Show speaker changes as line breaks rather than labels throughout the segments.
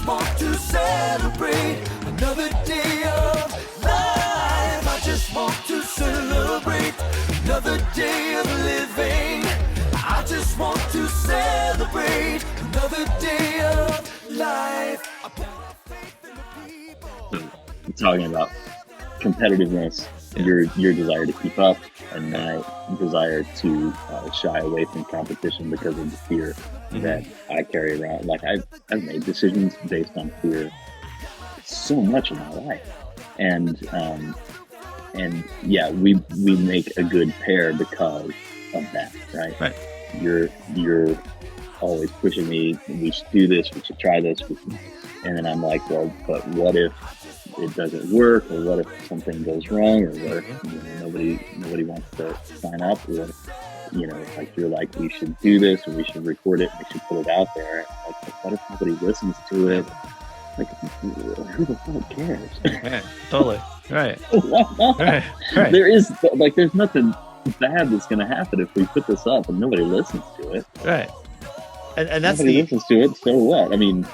just want to celebrate another day of life. I just want to celebrate another day of living. I just want to celebrate another day of life. I put my faith in the people.
I'm talking about competitiveness, your desire to keep up, and my desire to shy away from competition because of the fear that I carry around. Like I've made decisions based on fear so much in my life, and yeah, we make a good pair because of that, right?
Right.
You're always pushing me. We should do this. We should try this. And then I'm like, well, but what if it doesn't work, or what if something goes wrong, or what if nobody wants to sign up, or what if, like you're like, we should do this, or we should record it, and we should put it out there. Like, what if nobody listens to it? Like, who the fuck cares?
Yeah, totally. Right. Right.
There's nothing bad that's going to happen if we put this up and nobody listens to it.
Right. And that's
nobody listens to it, so what? I mean,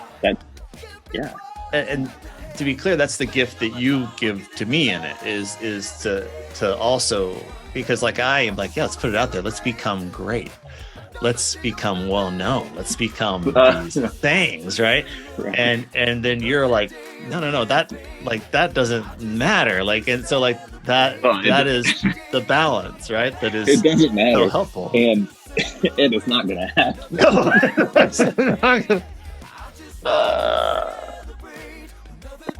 yeah.
And to be clear, that's the gift that you give to me in it is to also, because like I am like, yeah, let's put it out there. Let's become great. Let's become well known. Let's become these things, right? And then you're like, no, that doesn't matter. Like, and so like that is the balance, right? That is,
it doesn't matter.
So helpful.
And it's not gonna happen.
No, it's not gonna.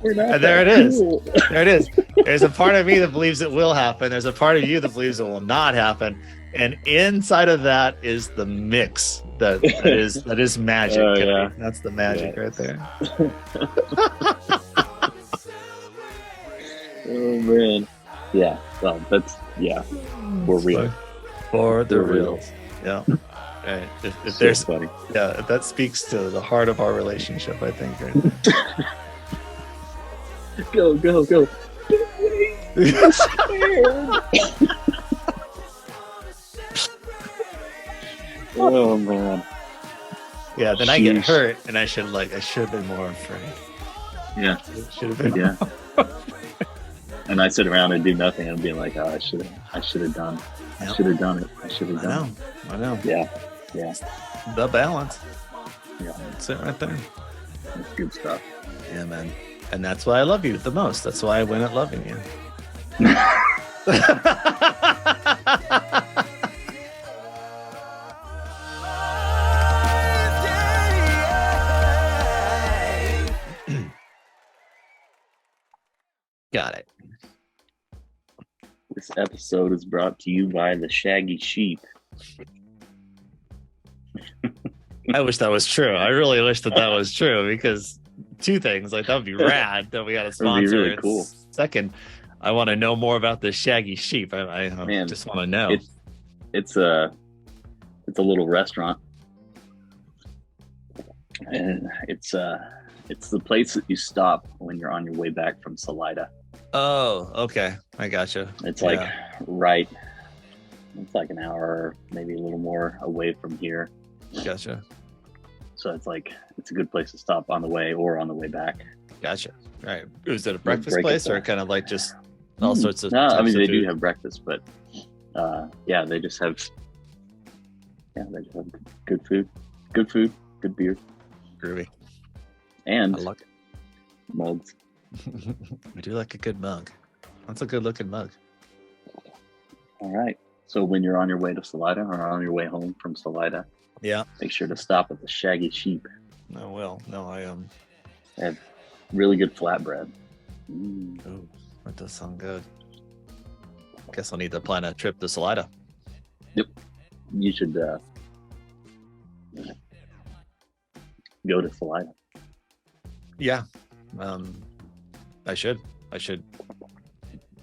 And there it is.
Cool.
There it is. There's a part of me that believes it will happen. There's a part of you that believes it will not happen. And inside of that is the mix that is magic.
Oh, yeah.
That's the magic right there.
Oh man. Yeah. Well, we're real.
For the
We're real.
reals. Yeah. Right. If
So
there's
funny.
if that speaks to the heart of our relationship, I think. Right.
Go. Oh man.
Yeah, then I get hurt, and I should have been more afraid.
Yeah.
Should have been.
Yeah. And I sit around and do nothing and be like, oh, I should have done. I should have done it. I should have done it.
I know.
Yeah.
The balance.
Yeah.
That's it right there.
That's good stuff.
Yeah, man. And that's why I love you the most. That's why I win at loving you. Got it.
This episode is brought to you by the Shaggy Sheep.
I wish that was true. I really wish that was true, because two things, like that would be rad that we got a sponsor.
That would be really cool.
Second, I want to know more about the Shaggy Sheep. I just want to know.
It's a little restaurant, and it's the place that you stop when you're on your way back from Salida.
Oh, okay. I gotcha.
It's like it's like an hour, maybe a little more away from here.
Gotcha.
So it's a good place to stop on the way or on the way back.
Gotcha. Right. Is it a breakfast place or kind of like just all sorts of?
No, I mean they
food?
do have breakfast, but they just have good food, good beer,
Groovy.
and
I like it.
mugs.
I do like a good mug. That's a good looking mug.
All right. So when you're on your way to Salida or on your way home from Salida,
Yeah.
make sure to stop at the Shaggy Sheep.
I will. No, I am.
They have really good flatbread.
Oh, that does sound good. Guess I'll need to plan a trip to Salida.
Yep. You should go to Salida.
Yeah. I should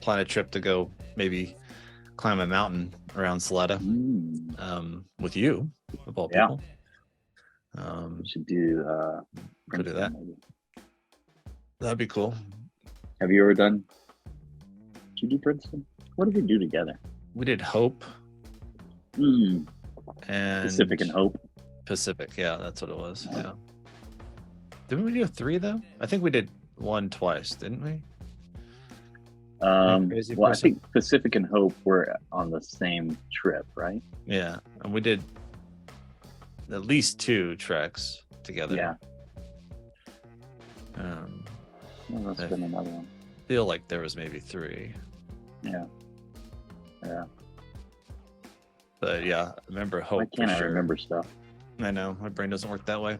plan a trip to go maybe climb a mountain around Salida with you, of all people.
We should do
could do that.
maybe.
That'd be cool.
Have you ever done? Did you do Princeton? What did we do together?
We did Hope and
Pacific and Hope.
Pacific. Yeah, that's what it was. Yeah. Didn't we do 3 though? I think we did 1 twice, didn't we? Crazy
Well, I
person?
think Pacific and Hope were on the same trip, right?
Yeah, and we did at least 2 treks together.
Yeah.
Well,
that's been another one.
Feel like there was maybe 3.
Yeah.
But yeah, I remember Hope.
Why can't
for
I
sure.
remember stuff?
I know, my brain doesn't work that way.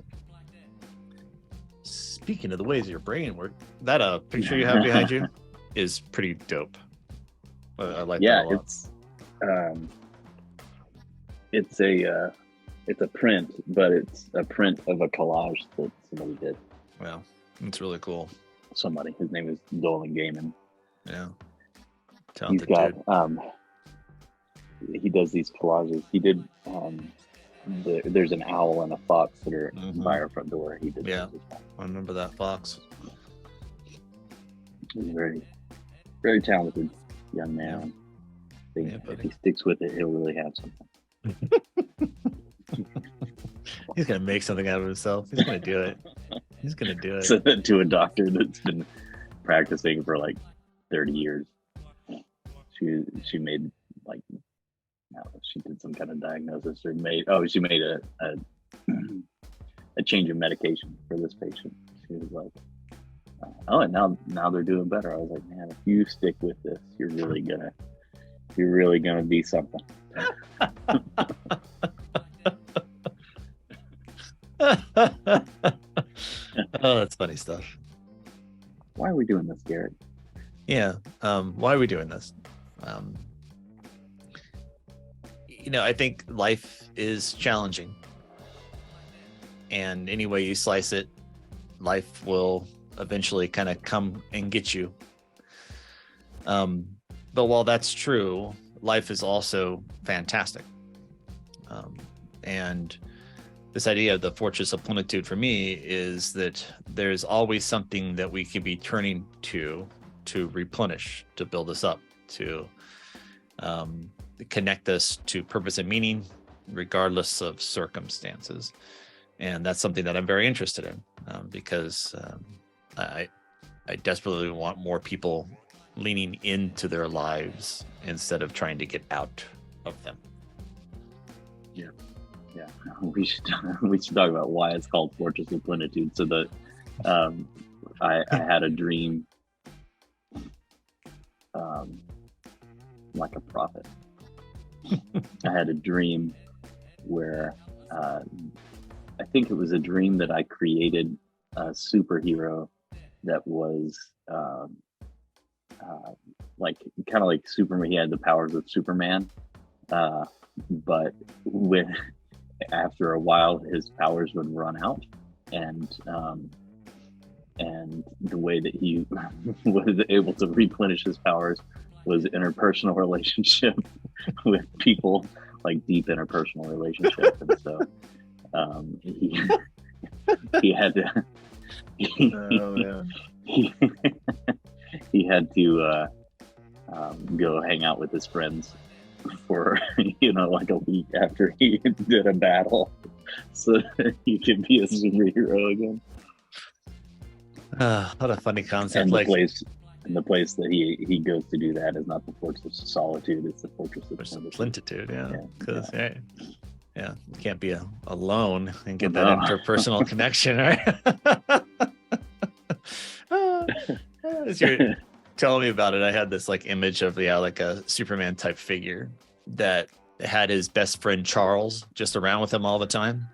Speaking of the ways your brain works, that picture you have behind you is pretty dope. I like that a lot.
It's a print, but it's a print of a collage that somebody did.
Wow, it's really cool.
His name is Dolan Gaiman.
Yeah,
He's
talented
got
dude.
He does these collages. He did there's an owl and a fox that are by our front door. He did.
Yeah, I remember that fox.
He's very, very talented young man.
Yeah,
if he sticks with it, he'll really have something.
He's gonna make something out of himself. He's gonna do it. He's gonna do it.
Said that to a doctor that's been practicing for like 30 years. She made like, I don't know, she did some kind of diagnosis or she made a change of medication for this patient. She was like, and now they're doing better. I was like, man, if you stick with this, you're really gonna be something.
Oh, that's funny stuff.
Why are we doing this, Garrett?
Yeah. Why are we doing this? I think life is challenging, and any way you slice it, life will eventually kind of come and get you. But while that's true, life is also fantastic. And this idea of the fortress of plenitude for me is that there's always something that we can be turning to replenish, to build us up, to connect us to purpose and meaning, regardless of circumstances. And that's something that I'm very interested in, because I desperately want more people leaning into their lives instead of trying to get out of them.
Yeah. We should talk about why it's called Fortress of Plentitude. So I had a dream, like a prophet. I had a dream where I think it was a dream that I created a superhero that was like kind of like Superman. He had the powers of Superman, but after a while his powers would run out, and the way that he was able to replenish his powers was interpersonal relationship with people, like deep interpersonal relationship. And so he had to he had to go hang out with his friends for like a week after he did a battle, so that he could be a superhero again.
What a funny concept.
And the place that he goes to do that is not the Fortress of Solitude, it's the Fortress of
Plentitude. Because you can't be alone and get that interpersonal connection, right? As you're telling me about it, I had this like image of like a Superman type figure that had his best friend Charles just around with him all the time,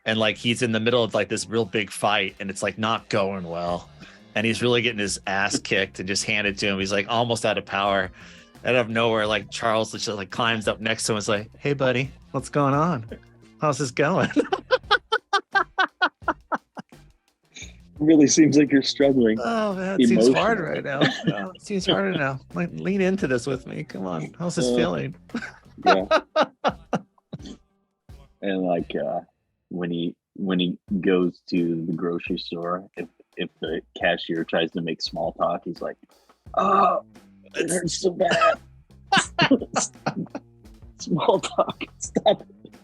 and like he's in the middle of like this real big fight, and it's like not going well, and he's really getting his ass kicked and just handed to him. He's like almost out of power. Out of nowhere, like Charles just like climbs up next to him and is like, "Hey buddy, what's going on? How's this going?"
Really seems like you're struggling.
Oh man, it seems hard right now. It seems harder now. Like, lean into this with me. Come on. How's this feeling?
Yeah. And like when he goes to the grocery store, if the cashier tries to make small talk, he's like, "Oh, it hurts so bad." Small talk. Stop it.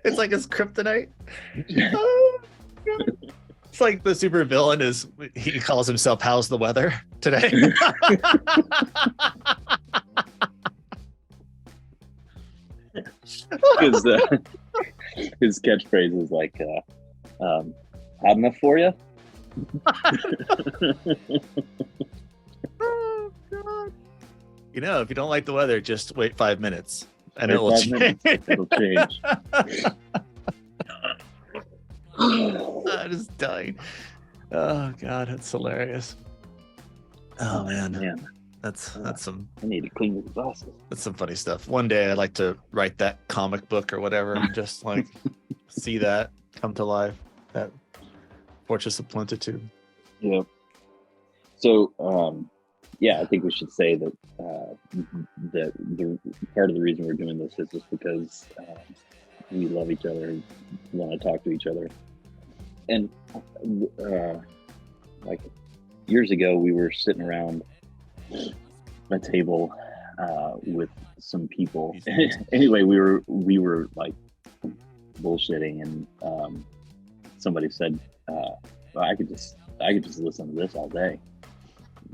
It's like his kryptonite. It's like the super villain is, he calls himself "How's the weather today?"
His his catchphrase is like, "Hot enough for you?"
Oh God! You know, if you don't like the weather, just wait 5 minutes, and
Wait
it will
5
change.
minutes, it'll change.
I'm just dying. Oh God, that's hilarious. Oh man,
Man,
that's some
I need to clean your glasses.
that's some funny stuff. One day I'd like to write that comic book or whatever, and just like see that come to life. That Fortress of Plentitude.
Yeah. So, yeah, I think we should say that that the part of the reason we're doing this is just because we love each other and want to talk to each other. And like years ago, we were sitting around a table with some people. Anyway, we were like bullshitting, and somebody said, well, I could just listen to this all day.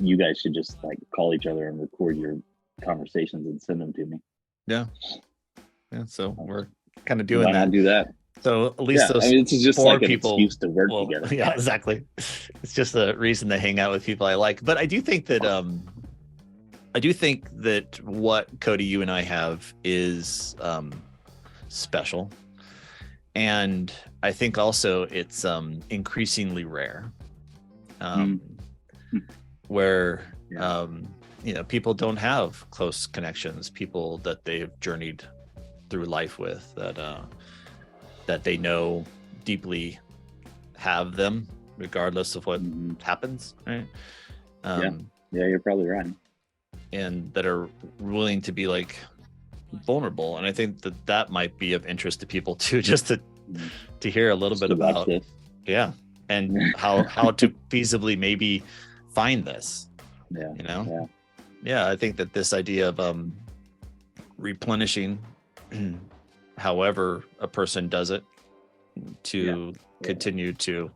You guys should just like call each other and record your conversations and send them to me."
Yeah. So we're kind of doing
Why
that.
not do that?
So at least those
it's just
4
like an
people
excuse to work
well,
together.
yeah, exactly. It's just a reason to hang out with people I like. But I do think that what Cody, you and I have is special, and I think also it's increasingly rare, where you know, people don't have close connections, people that they've journeyed through life with, that they know deeply have them regardless of what happens, right?
Yeah, you're probably right.
And that are willing to be like vulnerable. And I think that might be of interest to people too, just to hear a little bit about
this.
Yeah, and how to feasibly maybe find this.
Yeah,
you know. Yeah, I think that this idea of replenishing, however a person does it, to continue to,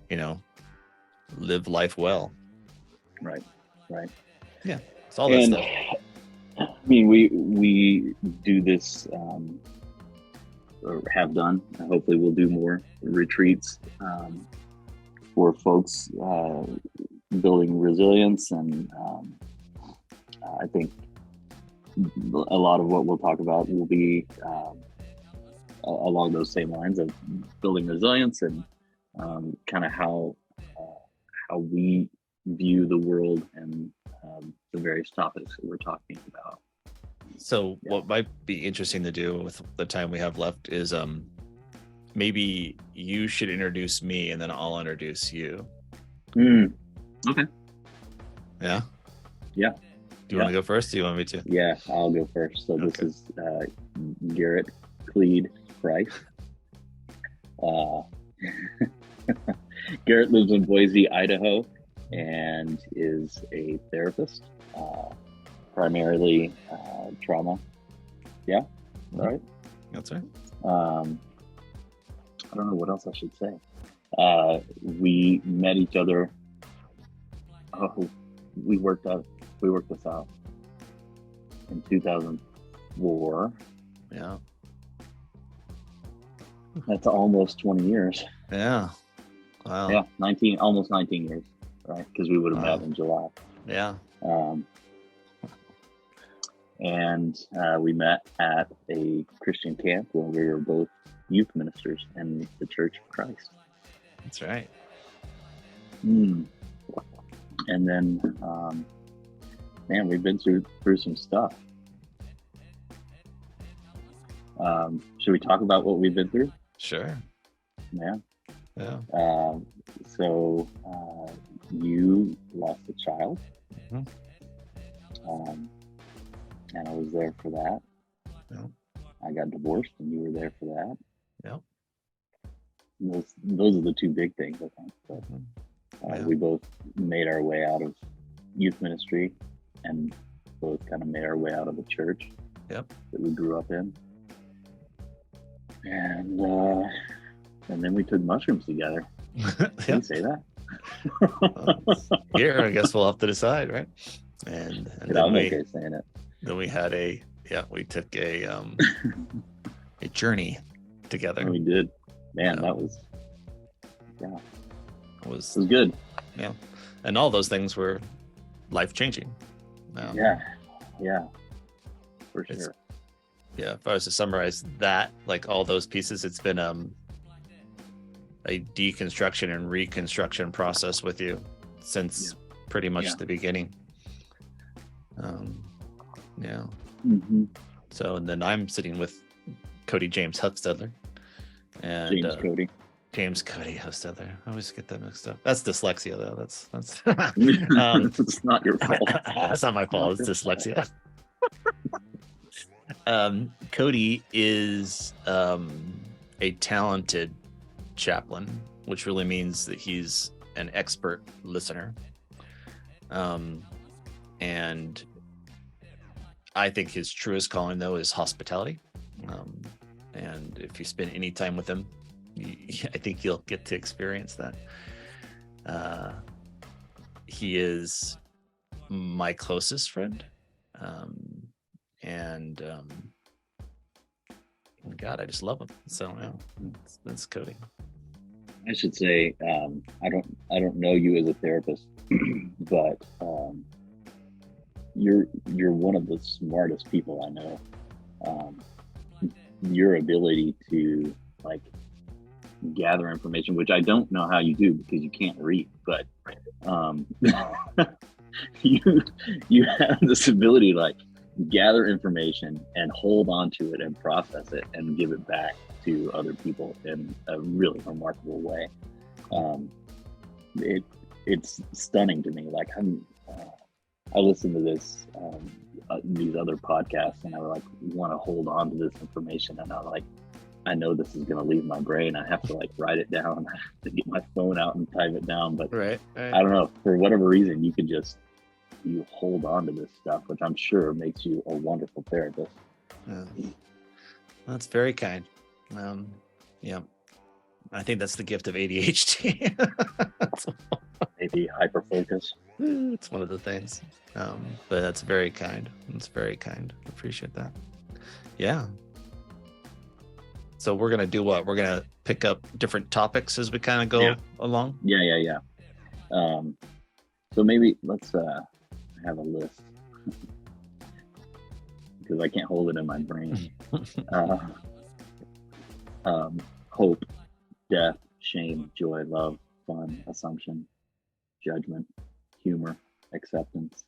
you know, live life well.
Right.
Yeah, it's all that stuff.
I mean, we do this, or have done. Hopefully, we'll do more retreats for folks building resilience, and I think a lot of what we'll talk about will be along those same lines of building resilience, and kind of how we view the world and the various topics that we're talking about.
So what might be interesting to do with the time we have left is maybe you should introduce me and then I'll introduce you.
Okay.
Yeah?
Yeah.
Do you want to go first? Do you want me to?
Yeah, I'll go first. So
Okay.
This is Garrett Cleed Price. Garrett lives in Boise, Idaho, and is a therapist, primarily trauma. Yeah, right.
That's right.
I don't know what else I should say. We met each other. Oh, we worked this out in 2004.
Yeah.
That's almost 20 years.
Yeah. Wow.
Yeah, almost 19 years, right? Because we would have met in July.
Yeah.
And we met at a Christian camp where we were both youth ministers in the Church of Christ.
That's right.
And then, man, we've been through some stuff. Should we talk about what we've been through?
Sure.
Yeah.
Yeah.
So you lost a child. And I was there for that.
Yeah.
I got divorced and you were there for that.
Yeah.
Those are the two big things, I think. But, we both made our way out of youth ministry and both kind of made our way out of the church that we grew up in. And then we took mushrooms together. Can you say that?
Here, I guess we'll have to decide, right? And
But
then
I'm
we
okay saying it.
then we had we took a journey together.
We did. Man,
Yeah.
that was
It was
good.
Yeah, and all those things were life changing.
Yeah, for
It's-
sure.
Yeah, if I was to summarize that, like all those pieces, it's been a deconstruction and reconstruction process with you since pretty much
Yeah.
the beginning. Yeah.
Mm-hmm.
So, and then I'm sitting with Cody James Hufstedler and
James Cody.
James Cody Hufstedler. I always get that mixed up. That's dyslexia, though. That's
It's not your fault.
that's not my fault. It's dyslexia. Cody is a talented chaplain, which really means that he's an expert listener. And I think his truest calling, though, is hospitality. And if you spend any time with him, I think you'll get to experience that. He is my closest friend. And God, I just love him. So yeah, that's Cody.
I should say, I don't know you as a therapist, but you're one of the smartest people I know. Your ability to like gather information, which I don't know how you do because you can't read, but you have this ability to like gather information and hold on to it and process it and give it back to other people in a really remarkable way. It's stunning to me. Like I listen to these other podcasts and I like want to hold on to this information, and I know this is going to leave my brain. I have to like write it down. I have to get my phone out and type it down. But
Right.
I don't know, for whatever reason, you hold on to this stuff, which I'm sure makes you a wonderful therapist.
That's very kind. Yeah, I think that's the gift of ADHD.
Maybe hyperfocus.
It's one of the things. But that's very kind. It's very kind. Appreciate that. Yeah. So we're gonna do what? We're gonna pick up different topics as we kind of go along.
Yeah. So maybe let's have a list because I can't hold it in my brain. Hope, death, shame, joy, love, fun, assumption, judgment, humor, acceptance,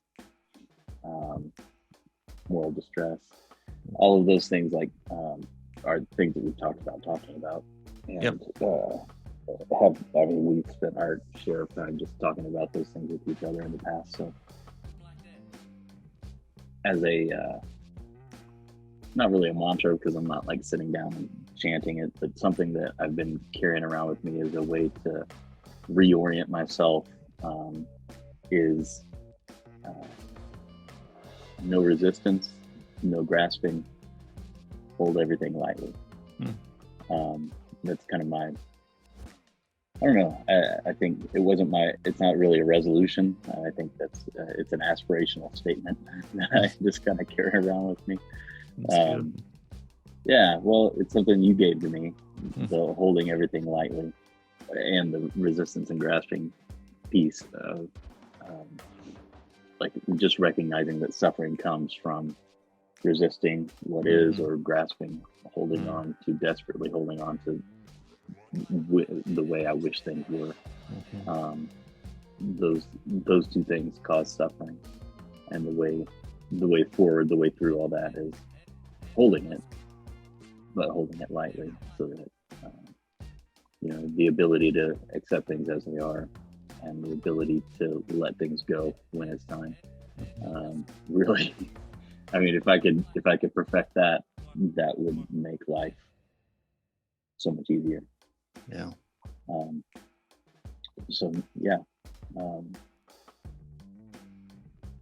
moral distress. All of those things are things that we've talked about talking about. And we've spent our share of time just talking about those things with each other in the past. So as not really a mantra, because I'm not like sitting down and chanting it, but something that I've been carrying around with me as a way to reorient myself is no resistance, no grasping, hold everything lightly. That's kind of my, I don't know. I think it's not really a resolution. I think it's an aspirational statement that I just kind of carry around with me. Yeah, well, it's something you gave to me, the holding everything lightly and the resistance and grasping piece of like just recognizing that suffering comes from resisting what is or grasping, holding on to, desperately holding on to the way I wish things were. Those two things cause suffering, and the way forward, the way through all that is holding it, but holding it lightly, so that the ability to accept things as they are, and the ability to let things go when it's time. Really, I mean, if I could perfect that, that would make life so much easier.
Yeah.
So yeah.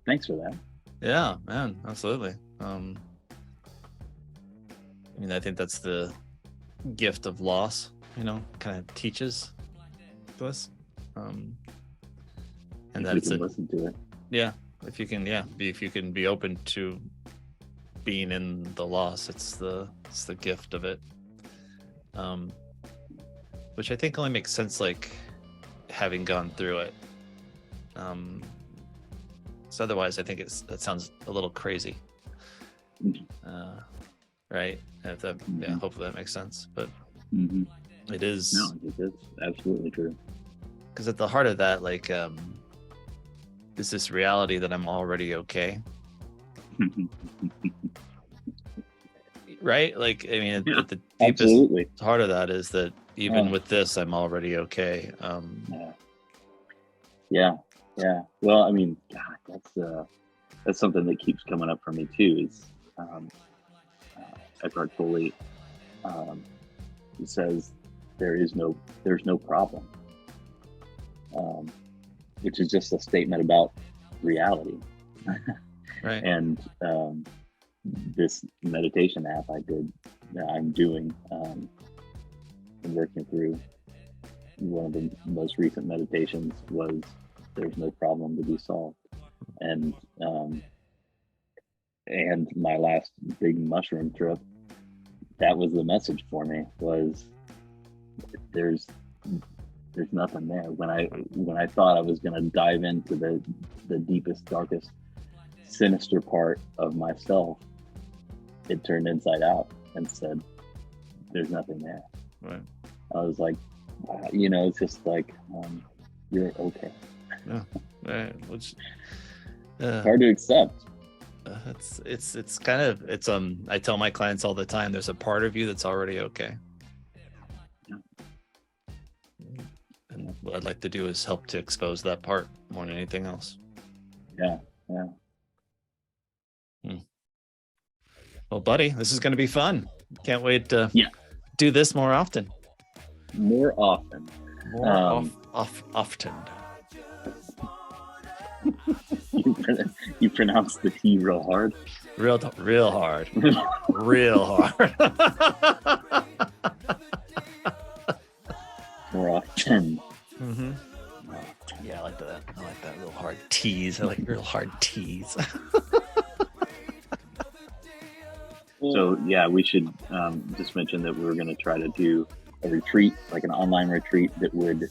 Thanks for that.
Yeah, man, absolutely. I mean, I think that's the gift of loss, kind of teaches ridiculous. And
We
that's
can
it.
listen to it.
Yeah, if you can be open to being in the loss, it's the gift of it. Which I think only makes sense, like having gone through it. So otherwise, I think that sounds a little crazy. Right? If that, yeah, hopefully that makes sense. But it is.
No, it's absolutely true.
Because at the heart of that, like, is this reality that I'm already okay? Right? Like, I mean, at the deepest
Absolutely.
heart of that is that even with this, I'm already okay.
Yeah. Well, I mean, God, that's something that keeps coming up for me too. Is Eckhart Tolle says there's no problem, which is just a statement about reality.
Right.
And this meditation app I'm doing, I'm working through. One of the most recent meditations was "There's no problem to be solved," and my last big mushroom trip, that was the message for me, was there's nothing there. When I thought I was going to dive into the deepest, darkest, sinister part of myself, it turned inside out and said, "There's nothing there."
Right.
I was like, it's just like, you're okay.
Yeah. Right. Which
Hard to accept.
It's kind of, I tell my clients all the time, there's a part of you that's already okay.
Yeah.
And what I'd like to do is help to expose that part more than anything else.
Yeah.
Well, buddy, this is going to be fun. Can't wait to do this more often.
More often.
Often.
You pronounce the T real hard.
Real hard. Real hard.
More often.
Mm-hmm. Yeah, I like that. I like that real hard tease. I like real hard tease.
So yeah, we should just mention that we're going to try to do a retreat, like an online retreat that would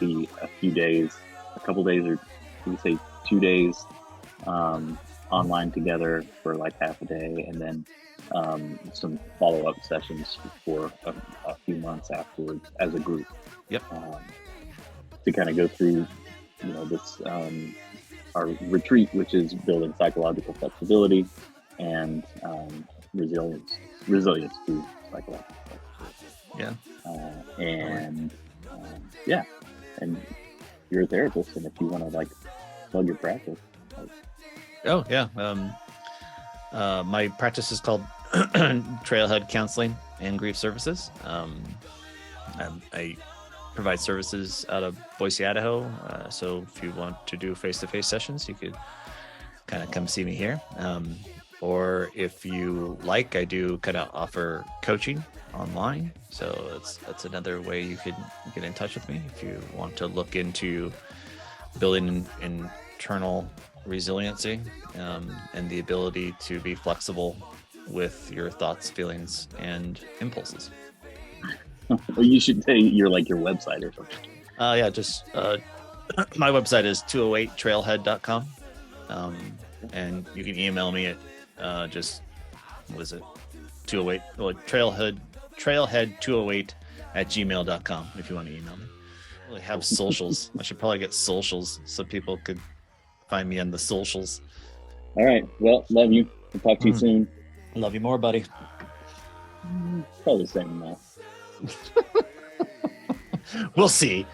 be a few days, a couple days, or we say 2 days online together for like half a day, and then some follow-up sessions for a few months afterwards as a group.
Yep.
To kind of go through, this our retreat, which is building psychological flexibility and resilience to psychological flexibility.
Yeah.
And you're a therapist, and if you want to like plug your practice.
Oh yeah. My practice is called Trailhead Counseling and Grief Services. I provide services out of Boise, Idaho. So if you want to do face-to-face sessions, you could kind of come see me here. Or if you like, I do kind of offer coaching online. So that's another way you could get in touch with me if you want to look into building internal resiliency and the ability to be flexible with your thoughts, feelings, and impulses.
Well, you should say your website or something.
Yeah, just my website is 208trailhead.com. And you can email me at just, what is it? 208, well, trailhead208@gmail.com if you want to email me. I really have socials. I should probably get socials so people could find me on the socials.
All right. Well, love you. We'll talk to you soon.
Love you more, buddy.
Probably the same amount.
We'll see.